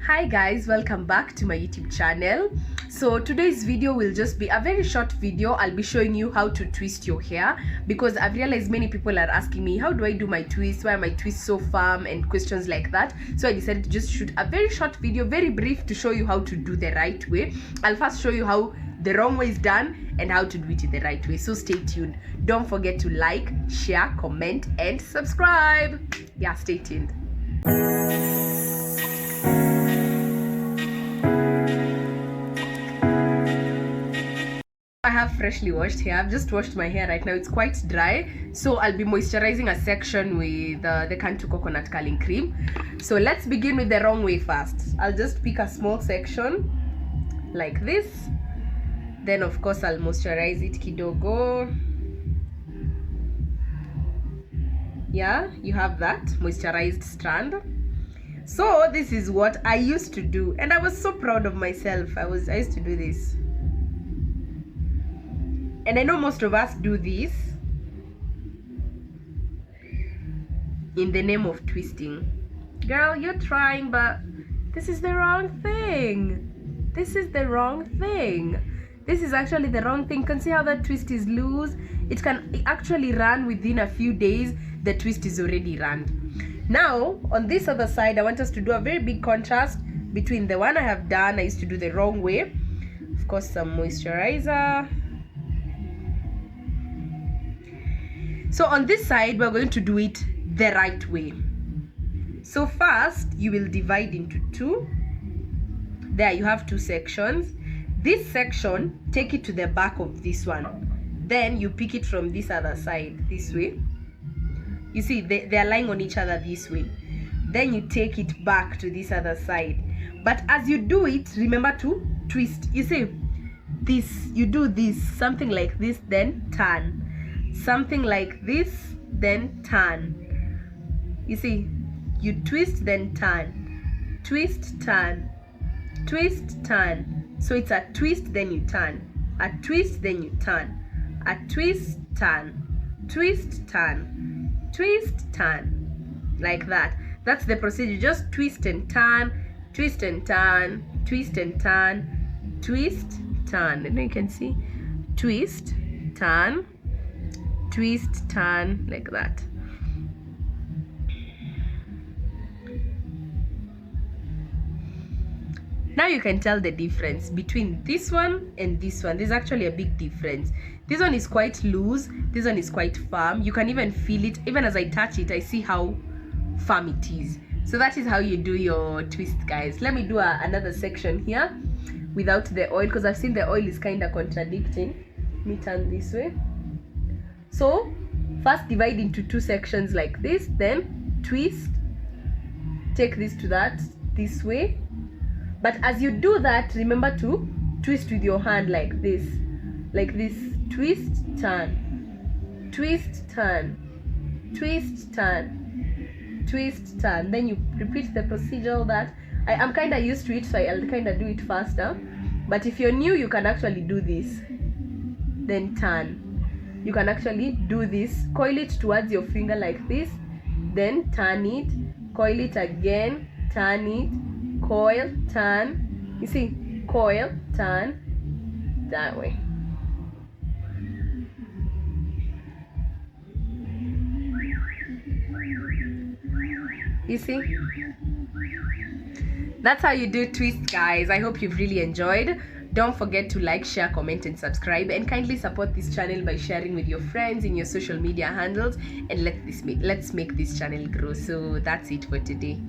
Hi guys, welcome back to my YouTube channel. So today's video will just be a very short video. I'll be showing you how to twist your hair because I've realized many people are asking me, how do I do my twist? Why are my twists so firm? And questions like that. So I decided to just shoot a very short video, very brief, to show you how to do the right way. I'll first show you how the wrong way is done and how to do it in the right way. So stay tuned. Don't forget to like, share, comment, and subscribe. Yeah, stay tuned. I have freshly washed hair. I've just washed my hair right now. It's quite dry, so I'll be moisturizing a section with the Cantu coconut curling cream. So let's begin with the wrong way first. I'll just pick a small section like this, then of course I'll moisturize it kidogo. Yeah, you have that moisturized strand. So this is what I used to do, and I was so proud of myself. I used to do this. And I know most of us do this in the name of twisting. Girl, you're trying, but this is the wrong thing. This is the wrong thing. This is actually the wrong thing. You can see how that twist is loose. It can actually run within a few days. The twist is already run. Now, on this other side, I want us to do a very big contrast between the one I have done. I used to do the wrong way. Of course, some moisturizer. So on this side, we're going to do it the right way. So first, you will divide into two. There you have two sections. This section, take it to the back of this one. Then you pick it from this other side, this way. You see, they are lying on each other this way. Then you take it back to this other side. But as you do it, remember to twist. You see, this, you do this, something like this, then turn. Something like this, then turn. You see, you twist, then turn. Twist, turn. Twist, turn. So it's a twist, then you turn. A twist, then you turn. A twist, turn. Twist, turn. Twist, turn. Like that. That's the procedure. Just twist and turn. Twist and turn. Twist and turn. Twist, turn. And you can see. Twist, turn. Twist, turn, like that. Now you can tell the difference between this one and this one. There's actually a big difference. This one is quite loose, this one is quite firm. You can even feel it. Even as I touch it, I see how firm it is. So that is how you do your twist, guys. Let me do another section here without the oil, because I've seen the oil is kind of contradicting. Let me turn this way. So first divide into two sections like this, then twist, take this to that, this way. But as you do that, remember to twist with your hand like this, twist, turn, twist, turn, twist, turn, twist, turn. Then you repeat the procedure that I'm kind of used to it, so I'll kind of do it faster. But if you're new, you can actually do this, then turn. You can actually do this, coil it towards your finger like this, then turn it, coil it again, turn it, coil, turn. You see, coil, turn, that way. You see? That's how you do twist, guys. I hope you've really enjoyed. Don't forget to like, share, comment, and subscribe, and kindly support this channel by sharing with your friends in your social media handles, and let's make this channel grow. So that's it for today.